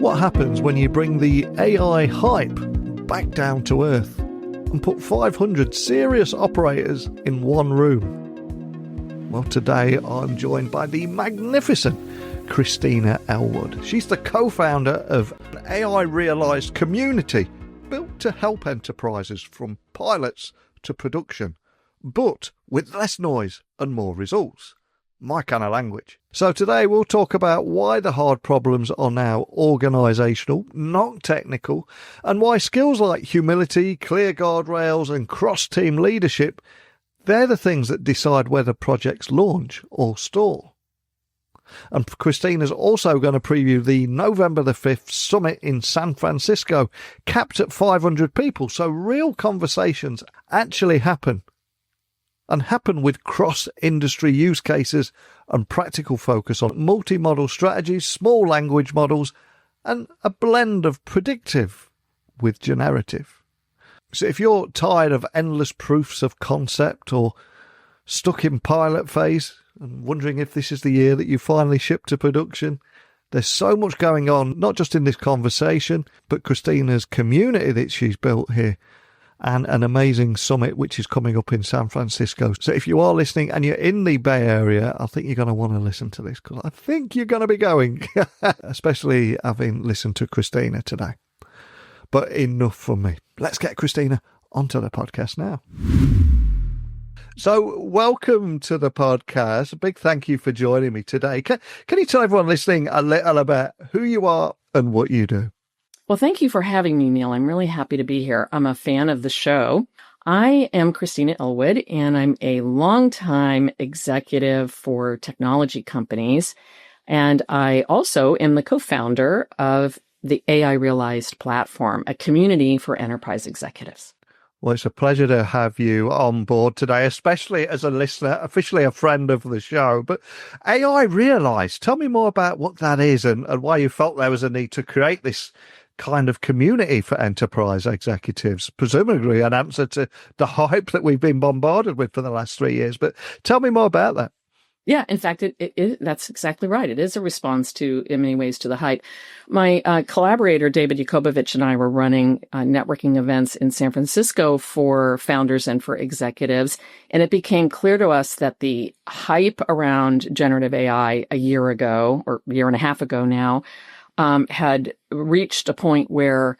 What happens when you bring the AI hype back down to earth and put 500 serious operators in one room? Well, today I'm joined by the magnificent Christina Ellwood. She's the co-founder of an AI realised community built to help enterprises from pilots to production, but with less noise and more results. My kind of language. So today we'll talk about why the hard problems are now organisational, not technical, and why skills like humility, clear guardrails and cross-team leadership, they're the things that decide whether projects launch or stall. And Christina's also going to preview the November the 5th summit in San Francisco, capped at 500 people, so real conversations actually happen. And happen with cross-industry use cases and practical focus on multi-model strategies, small language models, and a blend of predictive with generative. So if you're tired of endless proofs of concept or stuck in pilot phase and wondering if this is the year that you finally ship to production, there's so much going on, not just in this conversation, but Christina's community that she's built here, and an amazing summit which is coming up in San Francisco. So if you are listening and you're in the Bay Area, I think you're going to want to listen to this because I think you're going to be going, especially having listened to Christina today. But enough from me. Let's get Christina onto the podcast now. So welcome to the podcast. A big thank you for joining me today. Can you tell everyone listening a little about who you are and what you do? Well, thank you for having me, Neil. I'm really happy to be here. I'm a fan of the show. I am Christina Ellwood, and I'm a longtime executive for technology companies. And I also am the co-founder of the AI Realized platform, a community for enterprise executives. Well, it's a pleasure to have you on board today, especially as a listener, officially a friend of the show. But AI Realized, tell me more about what that is and why you felt there was a need to create this kind of community for enterprise executives, presumably an answer to the hype that we've been bombarded with for the last 3 years. But tell me more about that. Yeah, in fact, that's exactly right. It is a response to, in many ways, to the hype. My collaborator, David Yakobovich, and I were running networking events in San Francisco for founders and for executives. And it became clear to us that the hype around generative AI a year ago, or a year and a half ago now, had reached a point where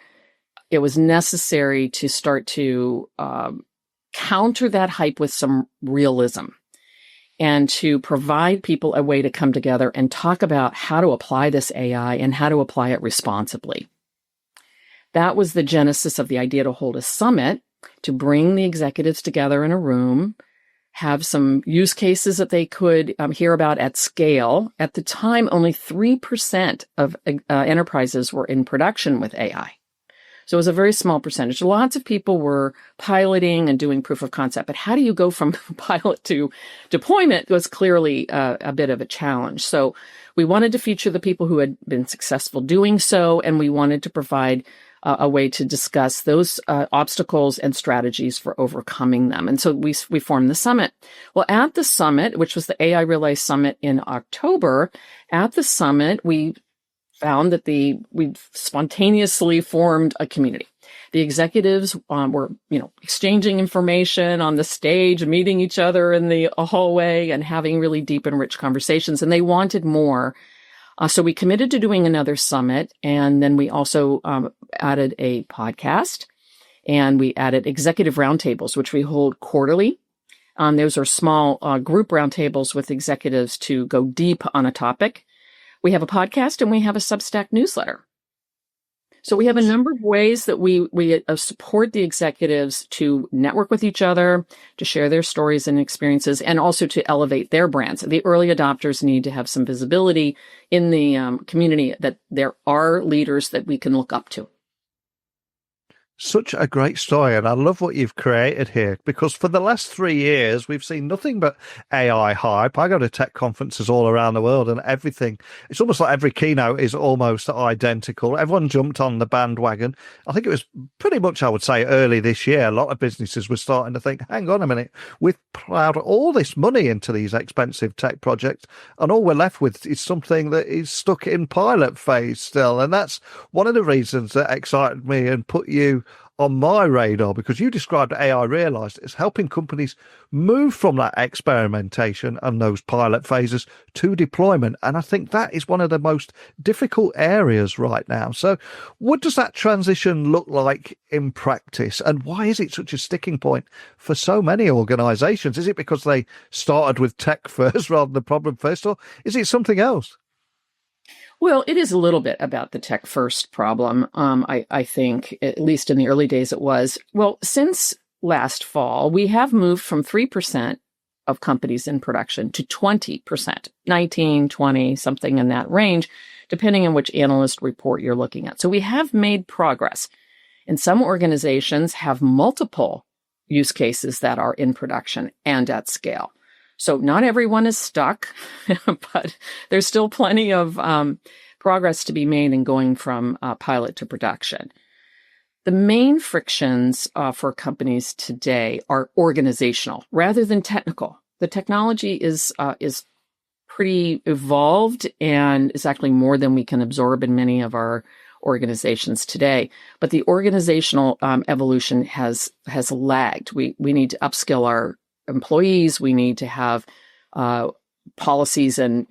it was necessary to start to counter that hype with some realism and to provide people a way to come together and talk about how to apply this AI and how to apply it responsibly. That was the genesis of the idea to hold a summit, to bring the executives together in a room, have some use cases that they could hear about at scale. At the time, only 3% of enterprises were in production with AI. So it was a very small percentage. Lots of people were piloting and doing proof of concept, but how do you go from pilot to deployment was clearly a bit of a challenge. So we wanted to feature the people who had been successful doing so, and we wanted to provide a way to discuss those obstacles and strategies for overcoming them. And so we formed the summit. Well, at the summit, which was the AI Realized Summit in October, at the summit, we found that we spontaneously formed a community. The executives were, exchanging information on the stage, meeting each other in the hallway and having really deep and rich conversations. And they wanted more. So we committed to doing another summit. And then we also added a podcast, and we added executive roundtables, which we hold quarterly. Those are small group roundtables with executives to go deep on a topic. We have a podcast and we have a Substack newsletter. So we have a number of ways that we support the executives to network with each other, to share their stories and experiences, and also to elevate their brands. The early adopters need to have some visibility in the community that there are leaders that we can look up to. Such a great story, and I love what you've created here, because for the last 3 years, we've seen nothing but AI hype. I go to tech conferences all around the world, and everything, it's almost like every keynote is almost identical. Everyone jumped on the bandwagon. I think it was pretty much, I would say, early this year, a lot of businesses were starting to think, hang on a minute, we've plowed all this money into these expensive tech projects, and all we're left with is something that is stuck in pilot phase still. And that's one of the reasons that excited me and put you on my radar, because you described AI Realized as helping companies move from that experimentation and those pilot phases to deployment. And I think that is one of the most difficult areas right now. So what does that transition look like in practice? And why is it such a sticking point for so many organizations? Is it because they started with tech first rather than problem first, or is it something else? Well, it is a little bit about the tech first problem. I think, at least in the early days, it was. Well, since last fall, we have moved from 3% of companies in production to 20%, 19, 20, something in that range, depending on which analyst report you're looking at. So we have made progress. And some organizations have multiple use cases that are in production and at scale. So not everyone is stuck, but there's still plenty of progress to be made in going from pilot to production. The main frictions for companies today are organizational rather than technical. The technology is pretty evolved and is actually more than we can absorb in many of our organizations today. But the organizational evolution has lagged. We need to upskill our employees. We need to have policies and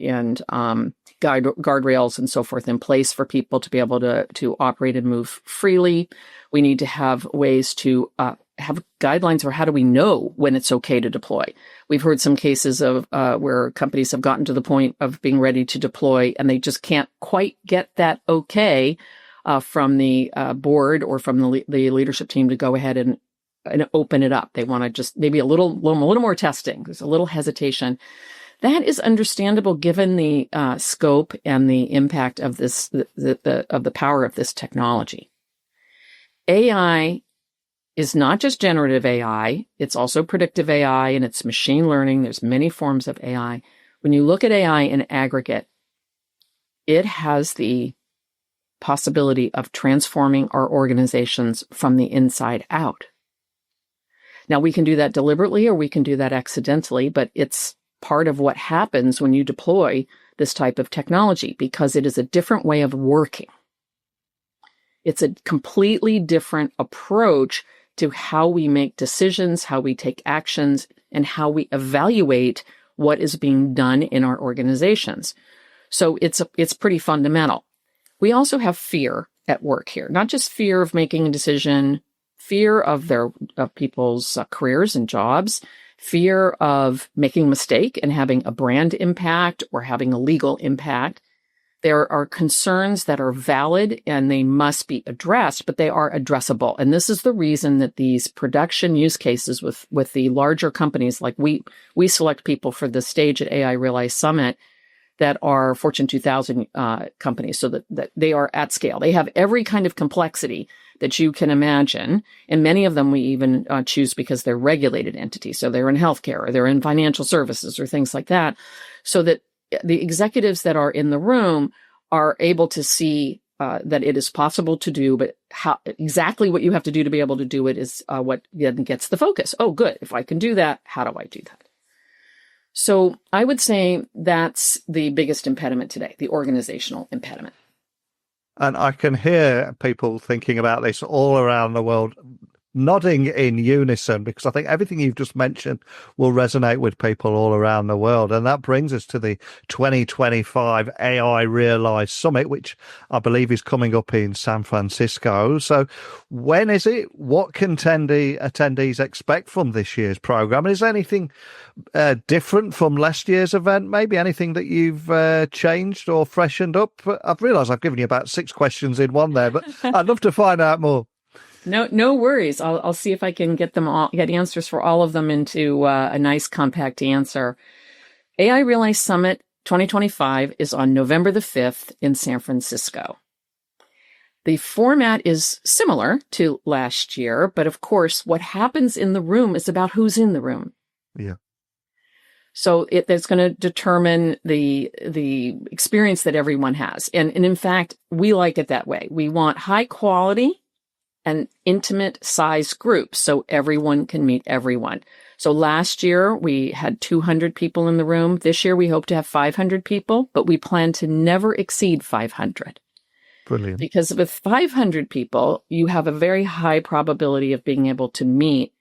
guardrails and so forth in place for people to be able to operate and move freely. We need to have ways to have guidelines for how do we know when it's okay to deploy. We've heard some cases of where companies have gotten to the point of being ready to deploy, and they just can't quite get that okay from the board or from the leadership team to go ahead and open it up. They want to just maybe a little more testing. There's a little hesitation. That is understandable given the scope and the impact of this, of the power of this technology. AI is not just generative AI. It's also predictive AI and it's machine learning. There's many forms of AI. When you look at AI in aggregate, it has the possibility of transforming our organizations from the inside out. Now, we can do that deliberately or we can do that accidentally, but it's part of what happens when you deploy this type of technology because it is a different way of working. It's a completely different approach to how we make decisions, how we take actions, and how we evaluate what is being done in our organizations. So it's pretty fundamental. We also have fear at work here, not just fear of making a decision, fear of people's careers and jobs, fear of making a mistake and having a brand impact or having a legal impact. There are concerns that are valid and they must be addressed, but they are addressable. And this is the reason that these production use cases with the larger companies, like we select people for the stage at AI Realize Summit that are Fortune 2000 companies, so that they are at scale. They have every kind of complexity that you can imagine. And many of them we even choose because they're regulated entities. So they're in healthcare or they're in financial services or things like that. So that the executives that are in the room are able to see that it is possible to do, but how exactly what you have to do to be able to do it is what then gets the focus. Oh, good. If I can do that, how do I do that? So I would say that's the biggest impediment today, the organizational impediment. And I can hear people thinking about this all around the world, nodding in unison, because I think everything you've just mentioned will resonate with people all around the world. And that brings us to the 2025 AI Realize Summit, which I believe is coming up in San Francisco. So when is it? What can attendees expect from this year's program? And is there anything different from last year's event? Maybe anything that you've changed or freshened up? I've realized I've given you about 6 questions in one there, but I'd love to find out more. No worries. I'll see if I can get answers for all of them into a nice compact answer. AI Realize Summit 2025 is on November the 5th in San Francisco. The format is similar to last year, but of course, what happens in the room is about who's in the room. Yeah. So that's going to determine the experience that everyone has. And in fact, we like it that way. We want high quality and intimate size groups so everyone can meet everyone. So last year we had 200 people in the room. This year we hope to have 500 people, but we plan to never exceed 500. Brilliant. Because with 500 people, you have a very high probability of being able to meet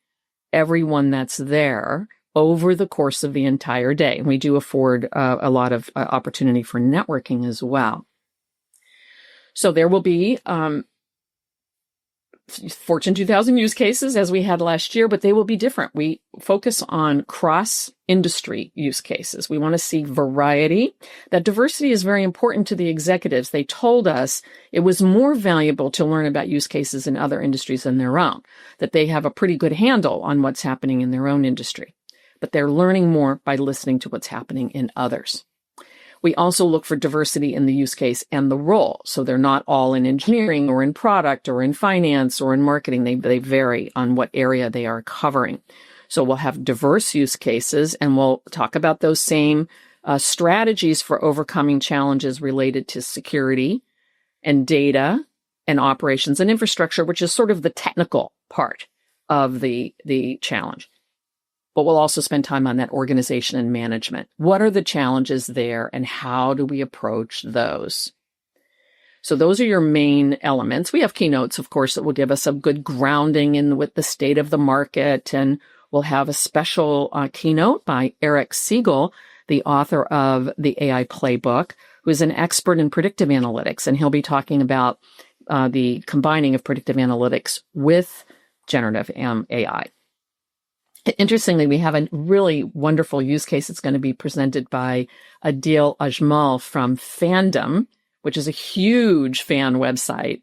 everyone that's there over the course of the entire day. And we do afford a lot of opportunity for networking as well. So there will be Fortune 2000 use cases as we had last year, but they will be different. We focus on cross-industry use cases. We want to see variety. That diversity is very important to the executives. They told us it was more valuable to learn about use cases in other industries than their own, that they have a pretty good handle on what's happening in their own industry, but they're learning more by listening to what's happening in others. We also look for diversity in the use case and the role. So they're not all in engineering or in product or in finance or in marketing. They vary on what area they are covering. So we'll have diverse use cases, and we'll talk about those same strategies for overcoming challenges related to security and data and operations and infrastructure, which is sort of the technical part of the challenge. But we'll also spend time on that organization and management. What are the challenges there, and how do we approach those? So those are your main elements. We have keynotes, of course, that will give us a good grounding in with the state of the market. And we'll have a special keynote by Eric Siegel, the author of the AI Playbook, who is an expert in predictive analytics. And he'll be talking about the combining of predictive analytics with generative AI. Interestingly, we have a really wonderful use case that's going to be presented by Adil Ajmal from Fandom, which is a huge fan website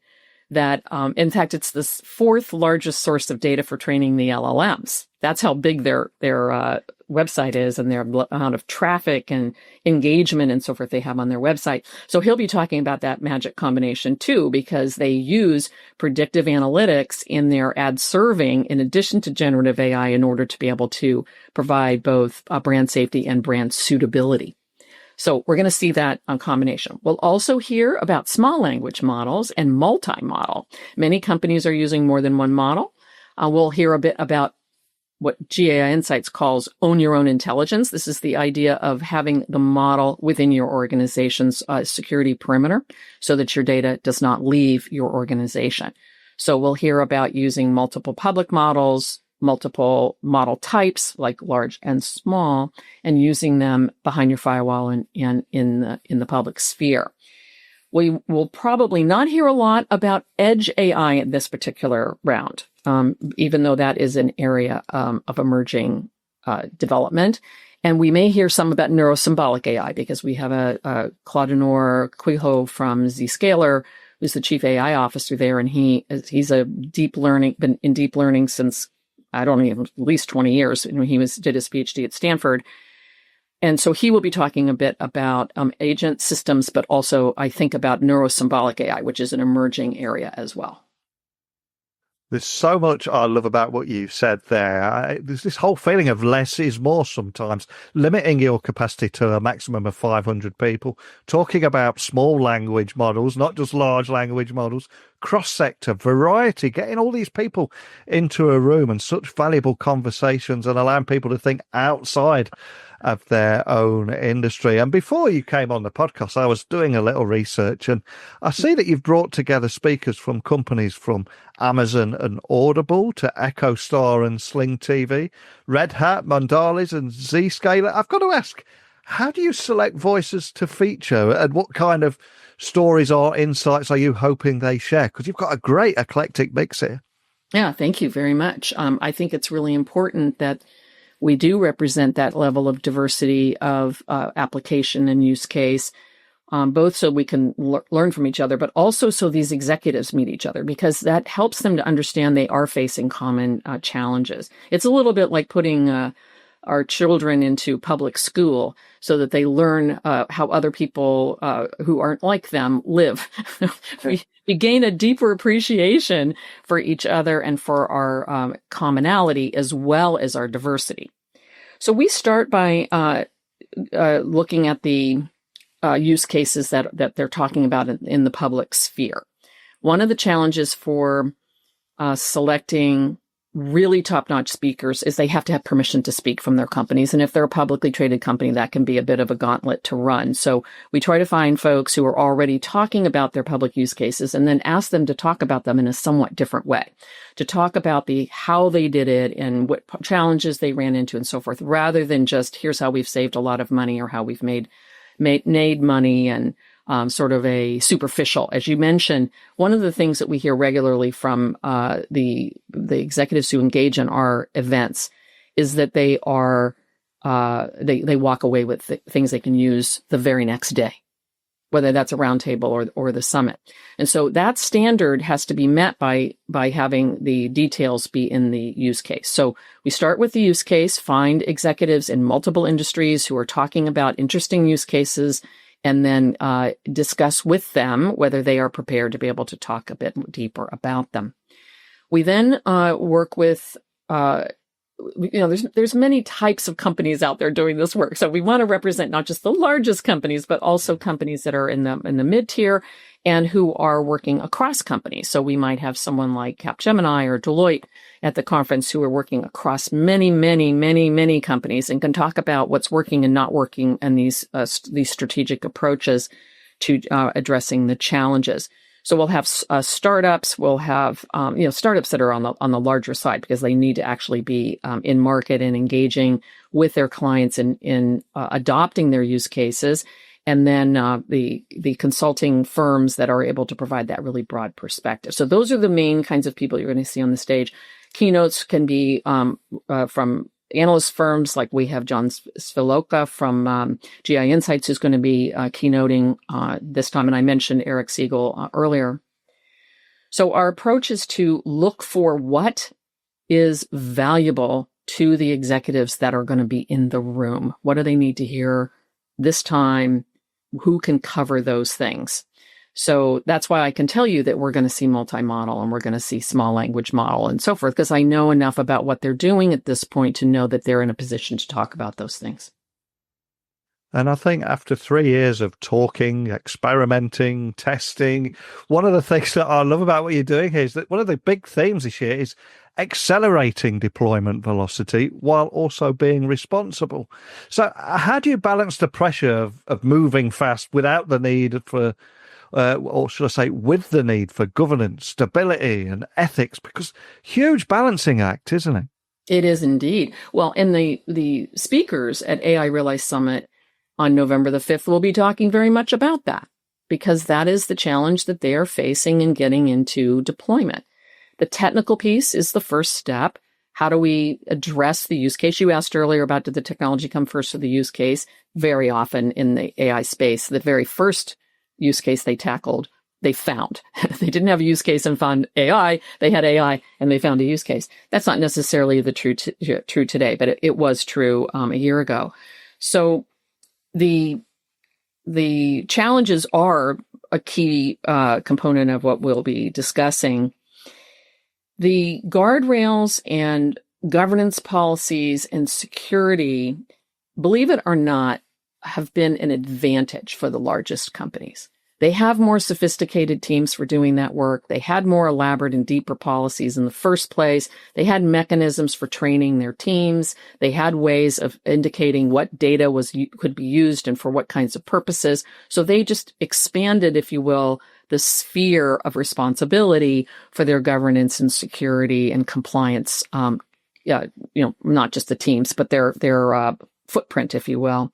that, in fact, it's the fourth largest source of data for training the LLMs. That's how big their website is, and their amount of traffic and engagement and so forth they have on their website. So he'll be talking about that magic combination too, because they use predictive analytics in their ad serving in addition to generative AI in order to be able to provide both brand safety and brand suitability. So we're going to see that combination. We'll also hear about small language models and multi-model. Many companies are using more than one model. We'll hear a bit about what GAI Insights calls own your own intelligence. This is the idea of having the model within your organization's security perimeter so that your data does not leave your organization. So we'll hear about using multiple public models, multiple model types like large and small, and using them behind your firewall and in the public sphere. We will probably not hear a lot about edge AI in this particular round, even though that is an area of emerging development. And we may hear some about neurosymbolic AI because we have a Claude Quiho from Zscaler, who's the chief AI officer there, and he's been in deep learning since I don't know, at least 20 years when he did his PhD at Stanford. And so he will be talking a bit about agent systems, but also I think about neurosymbolic AI, which is an emerging area as well. There's so much I love about what you said there. There's this whole feeling of less is more sometimes, limiting your capacity to a maximum of 500 people, talking about small language models, not just large language models, cross-sector variety, getting all these people into a room and such valuable conversations and allowing people to think outside of their own industry. And before you came on the podcast, I was doing a little research, and I see that you've brought together speakers from companies from Amazon and Audible to EchoStar and Sling TV, Red Hat, Mondelez and Zscaler. I've got to ask, how do you select voices to feature, and what kind of stories or insights are you hoping they share? Because you've got a great eclectic mix here. Yeah, thank you very much. I think it's really important that we do represent that level of diversity of application and use case, both so we can learn from each other, but also so these executives meet each other, because that helps them to understand they are facing common challenges. It's a little bit like putting our children into public school so that they learn how other people who aren't like them live. we gain a deeper appreciation for each other and for our commonality as well as our diversity. So we start by looking at the use cases that they're talking about in the public sphere. One of the challenges for selecting really top-notch speakers is they have to have permission to speak from their companies. And if they're a publicly traded company, that can be a bit of a gauntlet to run. So we try to find folks who are already talking about their public use cases and then ask them to talk about them in a somewhat different way, to talk about how they did it and what challenges they ran into and so forth, rather than just here's how we've saved a lot of money or how we've made money and sort of a superficial. As you mentioned, one of the things that we hear regularly from the executives who engage in our events is that they are they walk away with things they can use the very next day, whether that's a roundtable or the summit. And so that standard has to be met by having the details be in the use case. So we start with the use case, find executives in multiple industries who are talking about interesting use cases, and then discuss with them whether they are prepared to be able to talk a bit deeper about them. We then work with, there's many types of companies out there doing this work. So we want to represent not just the largest companies, but also companies that are in the mid-tier and who are working across companies. So we might have someone like Capgemini or Deloitte at the conference who are working across many, many, many, many companies and can talk about what's working and not working and these strategic approaches to addressing the challenges. So we'll have startups. We'll have startups that are on the larger side because they need to actually be in market and engaging with their clients in adopting their use cases. And then the consulting firms that are able to provide that really broad perspective. So those are the main kinds of people you're going to see on the stage. Keynotes can be from analyst firms, like we have John Sviloka from GI Insights, who's going to be keynoting this time. And I mentioned Eric Siegel earlier. So our approach is to look for what is valuable to the executives that are going to be in the room. What do they need to hear this time? Who can cover those things? So that's why I can tell you that we're going to see multi-model and we're going to see small language model and so forth, because I know enough about what they're doing at this point to know that they're in a position to talk about those things. And I think after 3 years of talking, experimenting, testing, one of the things that I love about what you're doing here is that one of the big themes this year is accelerating deployment velocity while also being responsible. So how do you balance the pressure of moving fast without the need for, or should I say, with the need for governance, stability and ethics? Because huge balancing act, isn't it? It is indeed. Well, and the speakers at AI Realize Summit on November the 5th will be talking very much about that, because that is the challenge that they are facing in getting into deployment. The technical piece is the first step. How do we address the use case? You asked earlier about, did the technology come first or the use case? Very often in the AI space, the very first use case they tackled, they found. They didn't have a use case and found AI. They had AI and they found a use case. That's not necessarily the true today, but it was true a year ago. So the challenges are a key component of what we'll be discussing. The guardrails and governance policies and security, believe it or not, have been an advantage for the largest companies. They have more sophisticated teams for doing that work. They had more elaborate and deeper policies in the first place. They had mechanisms for training their teams. They had ways of indicating what data could be used and for what kinds of purposes. So they just expanded, if you will, the sphere of responsibility for their governance and security and compliance. Not just the teams, but their footprint, if you will.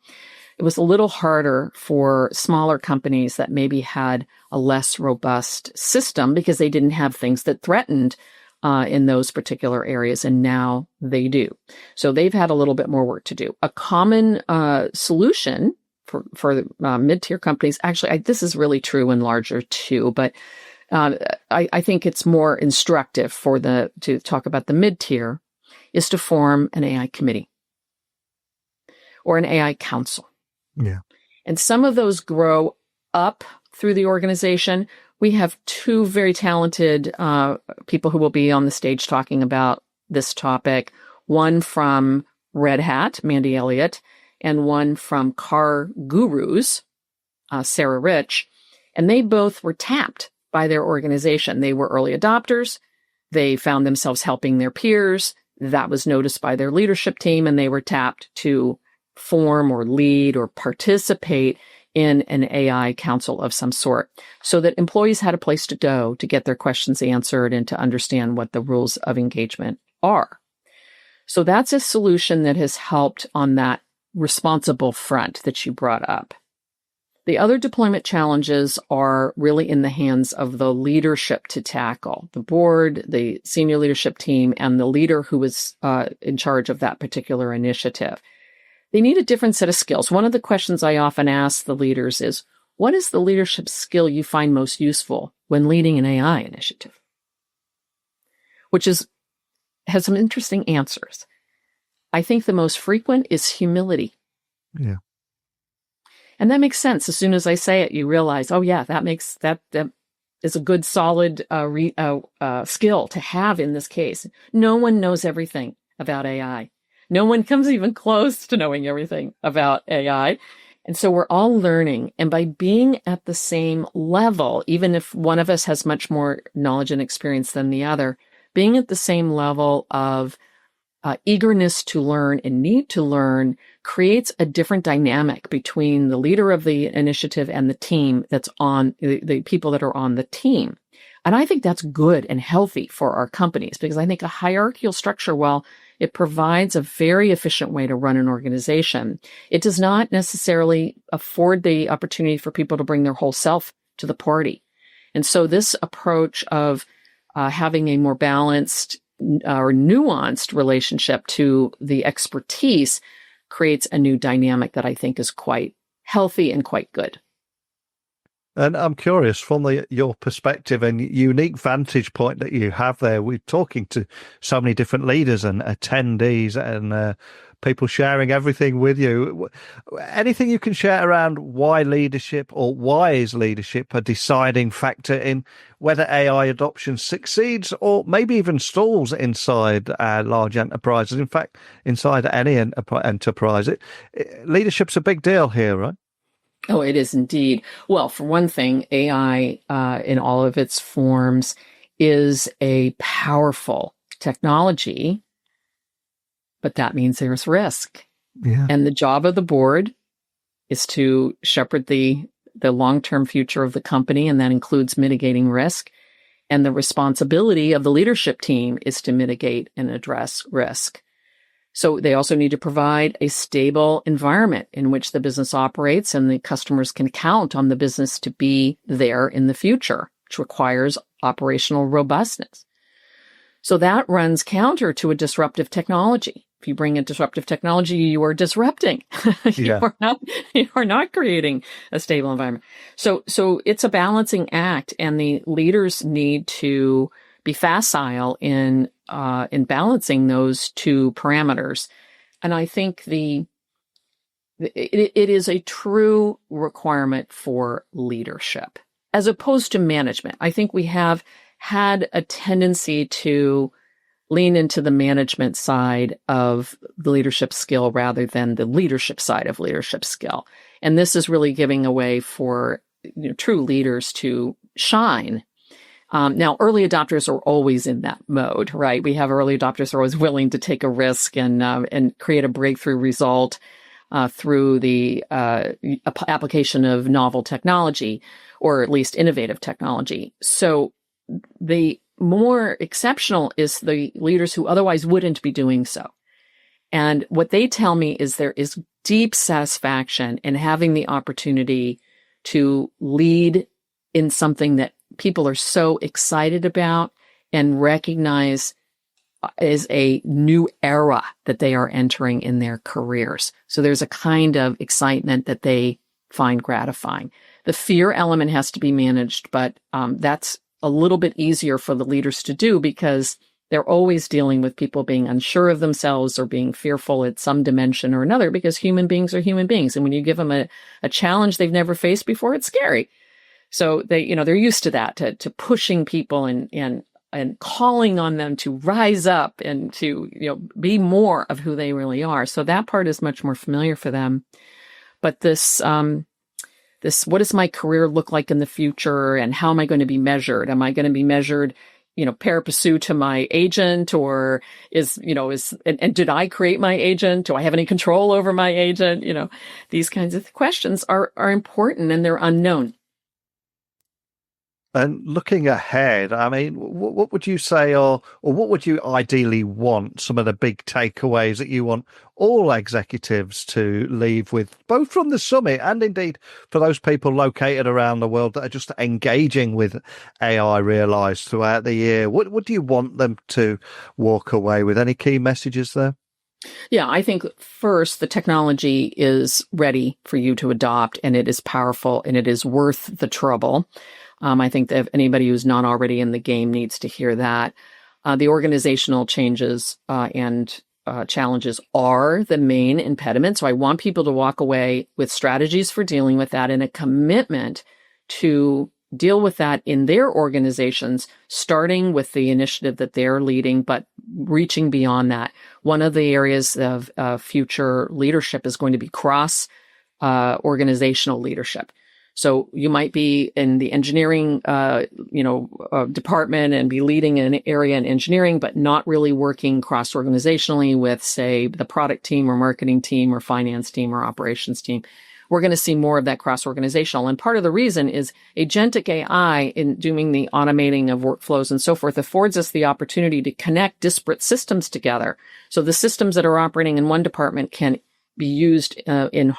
It was a little harder for smaller companies that maybe had a less robust system because they didn't have things that threatened in those particular areas, and now they do. So they've had a little bit more work to do. A common solution for mid-tier companies, actually, this is really true in larger too, but I think it's more instructive to talk about the mid-tier, is to form an AI committee. or an AI council. Yeah. And some of those grow up through the organization. We have two very talented people who will be on the stage talking about this topic. One from Red Hat, Mandy Elliott, and one from Car Gurus, Sarah Rich. And they both were tapped by their organization. They were early adopters. They found themselves helping their peers. That was noticed by their leadership team, and they were tapped to form or lead or participate in an AI council of some sort, so that employees had a place to go to get their questions answered and to understand what the rules of engagement are. So that's a solution that has helped on that responsible front that you brought up. The other deployment challenges are really in the hands of the leadership to tackle, the board, the senior leadership team, and the leader who is in charge of that particular initiative. They need a different set of skills. One of the questions I often ask the leaders is, what is the leadership skill you find most useful when leading an AI initiative? Which has some interesting answers. I think the most frequent is humility. Yeah. And that makes sense. As soon as I say it, you realize, oh yeah, that is a good, solid skill to have in this case. No one knows everything about AI. No one comes even close to knowing everything about AI. And so we're all learning. And by being at the same level, even if one of us has much more knowledge and experience than the other, being at the same level of eagerness to learn and need to learn creates a different dynamic between the leader of the initiative and the team that's on the people that are on the team. And I think that's good and healthy for our companies, because I think a hierarchical structure, while it provides a very efficient way to run an organization, it does not necessarily afford the opportunity for people to bring their whole self to the party. And so this approach of having a more balanced or nuanced relationship to the expertise creates a new dynamic that I think is quite healthy and quite good. And I'm curious, from your perspective and unique vantage point that you have there, we're talking to so many different leaders and attendees and people sharing everything with you. Anything you can share around why leadership, or why is leadership a deciding factor in whether AI adoption succeeds or maybe even stalls inside large enterprises? In fact, inside any enterprise, leadership's a big deal here, right? Oh, it is indeed. Well, for one thing, AI in all of its forms is a powerful technology, but that means there's risk. Yeah. And the job of the board is to shepherd the long-term future of the company, and that includes mitigating risk. And the responsibility of the leadership team is to mitigate and address risk. So they also need to provide a stable environment in which the business operates and the customers can count on the business to be there in the future, which requires operational robustness. So that runs counter to a disruptive technology. If you bring a disruptive technology, you are disrupting. You are not creating a stable environment. So it's a balancing act, and the leaders need to be facile in balancing those two parameters. And I think it is a true requirement for leadership as opposed to management. I think we have had a tendency to lean into the management side of the leadership skill rather than the leadership side of leadership skill. And this is really giving a way for true leaders to shine. Now, early adopters are always in that mode, right? We have early adopters who are always willing to take a risk and create a breakthrough result through the application of novel technology, or at least innovative technology. So the more exceptional is the leaders who otherwise wouldn't be doing so. And what they tell me is there is deep satisfaction in having the opportunity to lead in something that people are so excited about and recognize as a new era that they are entering in their careers. So there's a kind of excitement that they find gratifying. The fear element has to be managed, but that's a little bit easier for the leaders to do because They're always dealing with people being unsure of themselves or being fearful at some dimension or another, because human beings are human beings. And when you give them a challenge they've never faced before, it's scary. So they're used to that, to pushing people and calling on them to rise up and to, be more of who they really are. So that part is much more familiar for them. But this, what does my career look like in the future, and how am I going to be measured? Am I going to be measured, pari passu to my agent, or and did I create my agent? Do I have any control over my agent? These kinds of questions are important, and they're unknown. And looking ahead, I mean, what would you say, or what would you ideally want, some of the big takeaways that you want all executives to leave with, both from the summit and indeed for those people located around the world that are just engaging with AI realized throughout the year? What do you want them to walk away with? Any key messages there? Yeah, I think first, the technology is ready for you to adopt, and it is powerful, and it is worth the trouble. I think that if anybody who's not already in the game needs to hear that. The organizational changes and challenges are the main impediment. So I want people to walk away with strategies for dealing with that and a commitment to deal with that in their organizations, starting with the initiative that they're leading, but reaching beyond that. One of the areas of future leadership is going to be cross organizational leadership. So you might be in the engineering, department and be leading an area in engineering, but not really working cross-organizationally with, say, the product team or marketing team or finance team or operations team. We're going to see more of that cross-organizational. And part of the reason is agentic AI, in doing the automating of workflows and so forth, affords us the opportunity to connect disparate systems together. So the systems that are operating in one department can be used in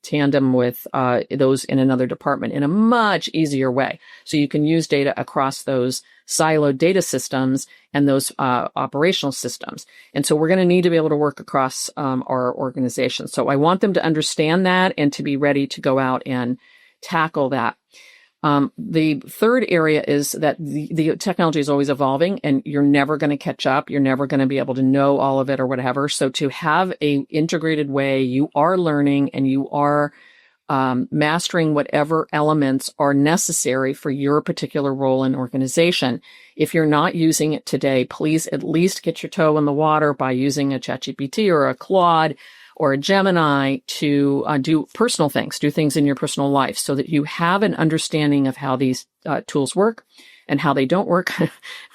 tandem with those in another department in a much easier way. So you can use data across those siloed data systems and those operational systems. And so we're going to need to be able to work across our organization. So I want them to understand that and to be ready to go out and tackle that. The third area is that the technology is always evolving, and you're never going to catch up. You're never going to be able to know all of it or whatever. So to have a integrated way, you are learning and you are mastering whatever elements are necessary for your particular role in organization. If you're not using it today, please at least get your toe in the water by using a ChatGPT or a Claude or a Gemini to do personal things, do things in your personal life, so that you have an understanding of how these tools work and how they don't work,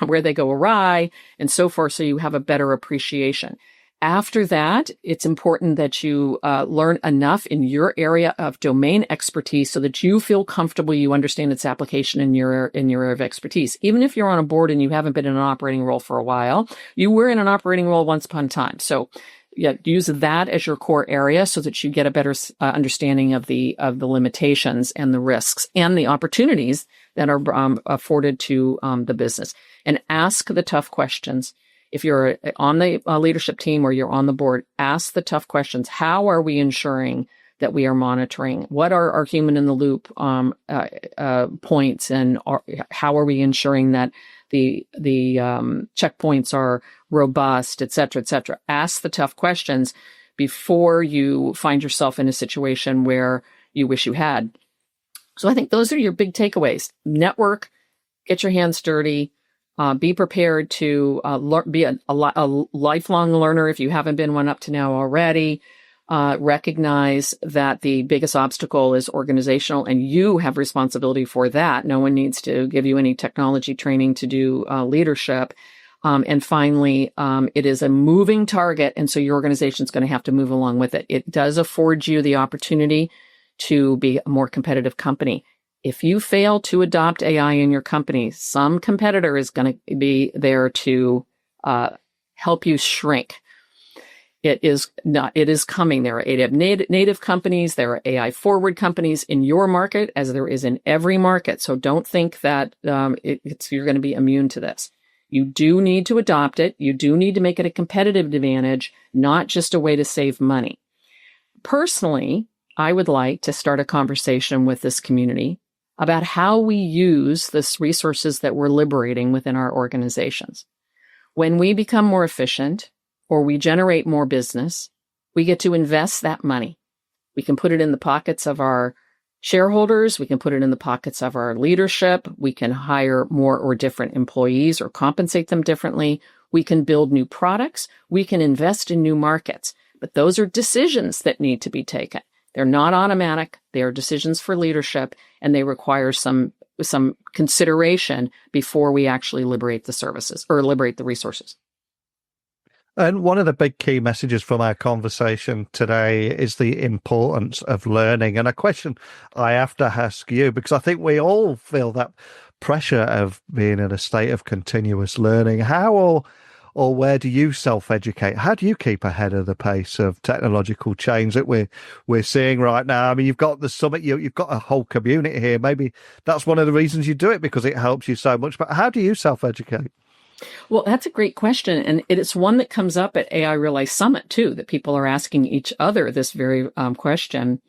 where they go awry, and so forth, so you have a better appreciation. After that, it's important that you learn enough in your area of domain expertise so that you feel comfortable, you understand its application in your area of expertise. Even if you're on a board and you haven't been in an operating role for a while, you were in an operating role once upon a time. So use that as your core area so that you get a better understanding of the limitations and the risks and the opportunities that are afforded to the business. And ask the tough questions. If you're on the leadership team or you're on the board, ask the tough questions. How are we ensuring that we are monitoring? What are our human in the loop points, and how are we ensuring that the checkpoints are robust, et cetera, et cetera? Ask the tough questions before you find yourself in a situation where you wish you had. So I think those are your big takeaways. Network, get your hands dirty, be prepared to be a lifelong learner if you haven't been one up to now already. Recognize that the biggest obstacle is organizational, and you have responsibility for that. No one needs to give you any technology training to do leadership. And finally, it is a moving target, and so your organization is going to have to move along with it. It does afford you the opportunity to be a more competitive company. If you fail to adopt AI in your company, some competitor is going to be there to help you shrink. It is coming. There are native companies. There are AI forward companies in your market, as there is in every market. So don't think that you're going to be immune to this. You do need to adopt it. You do need to make it a competitive advantage, not just a way to save money. Personally, I would like to start a conversation with this community about how we use the resources that we're liberating within our organizations. When we become more efficient or we generate more business, we get to invest that money. We can put it in the pockets of our shareholders. We can put it in the pockets of our leadership. We can hire more or different employees or compensate them differently. We can build new products. We can invest in new markets. But those are decisions that need to be taken. They're not automatic. They are decisions for leadership, and they require some consideration before we actually liberate the services or liberate the resources. And one of the big key messages from our conversation today is the importance of learning. And a question I have to ask you, because I think we all feel that pressure of being in a state of continuous learning. How or where do you self-educate? How do you keep ahead of the pace of technological change that we're seeing right now? I mean, you've got the summit, you've got a whole community here. Maybe that's one of the reasons you do it, because it helps you so much. But how do you self-educate? Well, that's a great question. And it's one that comes up at AI Realize Summit, too, that people are asking each other this very question.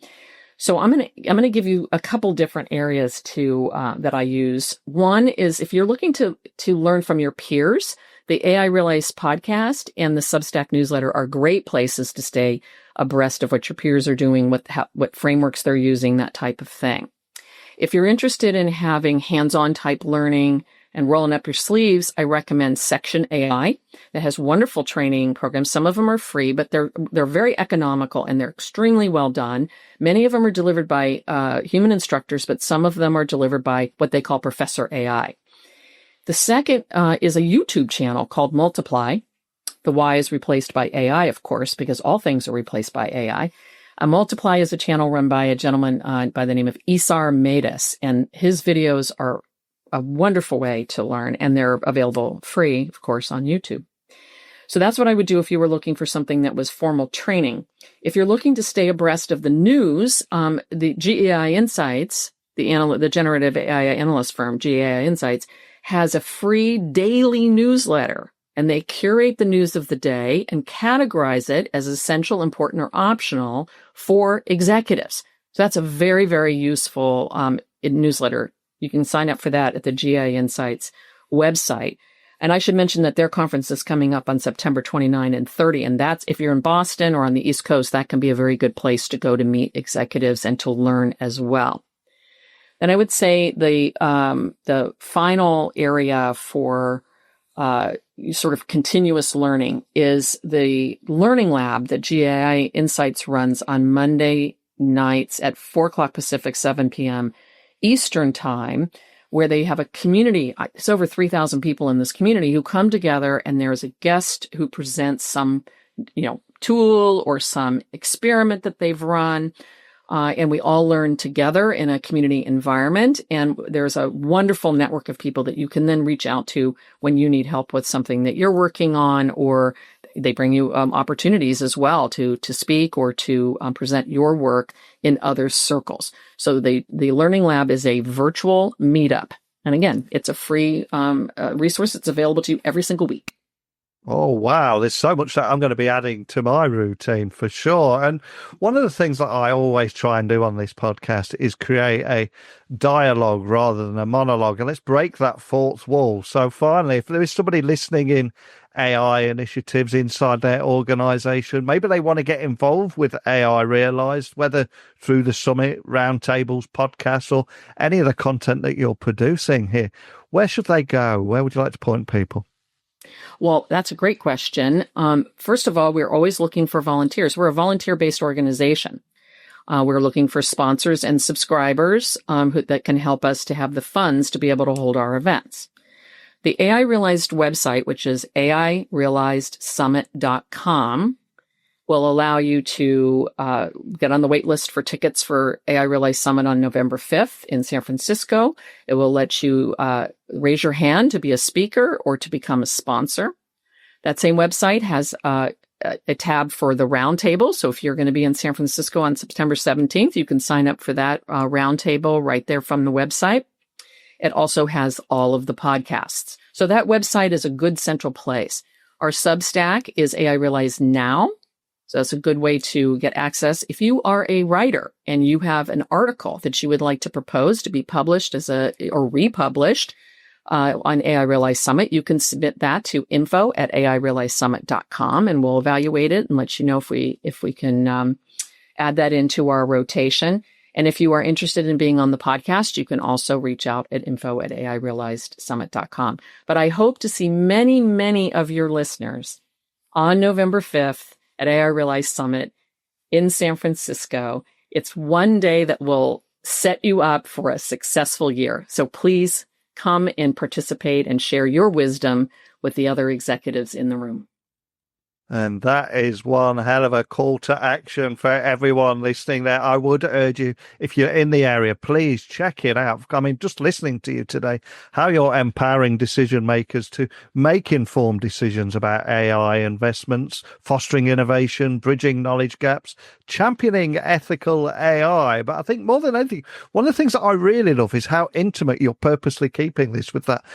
So I'm going to give you a couple different areas that I use. One is if you're looking to learn from your peers, the AI Realize podcast and the Substack newsletter are great places to stay abreast of what your peers are doing, what frameworks they're using, that type of thing. If you're interested in having hands-on type learning and rolling up your sleeves, I recommend Section AI that has wonderful training programs. Some of them are free, but they're very economical and they're extremely well done. Many of them are delivered by human instructors, but some of them are delivered by what they call Professor AI. The second is a YouTube channel called Multiply. The Y is replaced by AI, of course, because all things are replaced by AI. Multiply is a channel run by a gentleman by the name of Isar Matus, and his videos are a wonderful way to learn, and they're available free, of course, on YouTube. So that's what I would do if you were looking for something that was formal training. If you're looking to stay abreast of the news, the GAI Insights, the generative AI analyst firm, GAI Insights, has a free daily newsletter, and they curate the news of the day and categorize it as essential, important, or optional for executives. So that's a very, very useful newsletter. You can sign up for that at the GAI Insights website. And I should mention that their conference is coming up on September 29 and 30. And that's, if you're in Boston or on the East Coast, that can be a very good place to go to meet executives and to learn as well. Then I would say the final area for sort of continuous learning is the Learning Lab that GAI Insights runs on Monday nights at 4 o'clock Pacific, 7 p.m. Eastern Time, where they have a community. It's over 3,000 people in this community who come together, and there's a guest who presents some, tool or some experiment that they've run. And we all learn together in a community environment. And there's a wonderful network of people that you can then reach out to when you need help with something that you're working on, or they bring you opportunities as well to speak or to present your work in other circles. So the Learning Lab is a virtual meetup. And again, it's a free resource. It's available to you every single week. Oh, wow. There's so much that I'm going to be adding to my routine for sure. And one of the things that I always try and do on this podcast is create a dialogue rather than a monologue. And let's break that fourth wall. So finally, if there is somebody listening in AI initiatives inside their organization, maybe they want to get involved with AI Realized, whether through the summit, roundtables, podcasts, or any of the content that you're producing here, where should they go? Where would you like to point people? Well, that's a great question. First of all, we're always looking for volunteers. We're a volunteer-based organization. We're looking for sponsors and subscribers that can help us to have the funds to be able to hold our events. The AI Realized website, which is airealizedsummit.com, will allow you to get on the wait list for tickets for AI Realized Summit on November 5th in San Francisco. It will let you raise your hand to be a speaker or to become a sponsor. That same website has a tab for the roundtable. So if you're going to be in San Francisco on September 17th, you can sign up for that roundtable right there from the website. It also has all of the podcasts. So that website is a good central place. Our Substack is AI Realized Now. So that's a good way to get access. If you are a writer and you have an article that you would like to propose to be published or republished, on AI Realize Summit, you can submit that to info@airealizesummit.com, and we'll evaluate it and let you know if we can add that into our rotation. And if you are interested in being on the podcast, you can also reach out at info@airealizedsummit.com. But I hope to see many, many of your listeners on November 5th at AI Realize Summit in San Francisco. It's one day that will set you up for a successful year. So please come and participate and share your wisdom with the other executives in the room. And that is one hell of a call to action for everyone listening there. I would urge you, if you're in the area, please check it out. I mean, just listening to you today, how you're empowering decision makers to make informed decisions about AI investments, fostering innovation, bridging knowledge gaps, championing ethical AI. But I think more than anything, one of the things that I really love is how intimate you're purposely keeping this with that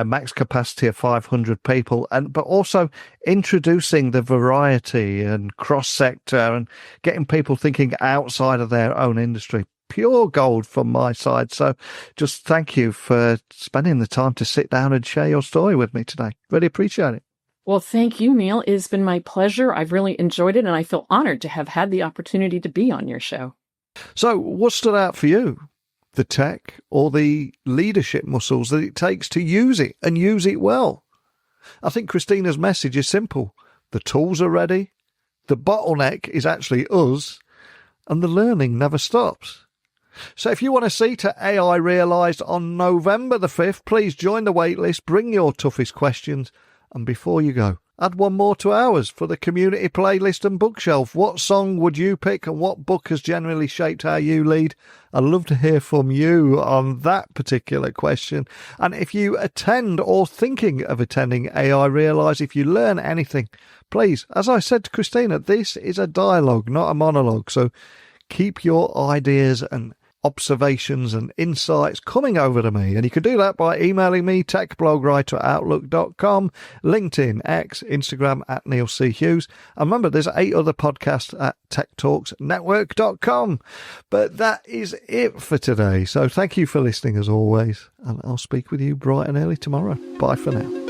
max capacity of 500 people, but also introducing the variety and cross-sector and getting people thinking outside of their own industry. Pure gold from my side. So just thank you for spending the time to sit down and share your story with me today. Really appreciate it. Well, thank you, Neil. It's been my pleasure. I've really enjoyed it, and I feel honored to have had the opportunity to be on your show. So what stood out for you? The tech or the leadership muscles that it takes to use it and use it well? I think Christina's message is simple. The tools are ready, the bottleneck is actually us, and the learning never stops. So if you want a seat at AI Realised on November the 5th, please join the waitlist, bring your toughest questions, and before you go, add one more to ours for the community playlist and bookshelf. What song would you pick and what book has generally shaped how you lead? I'd love to hear from you on that particular question. And if you attend or thinking of attending AI Realize, if you learn anything, please, as I said to Christina, this is a dialogue, not a monologue. So keep your ideas and observations and insights coming over to me. And you can do that by emailing me, techblogwriter@outlook.com, LinkedIn, X, Instagram @Neil C. Hughes. And remember, there's 8 other podcasts at techtalksnetwork.com. But that is it for today. So thank you for listening as always. And I'll speak with you bright and early tomorrow. Bye for now.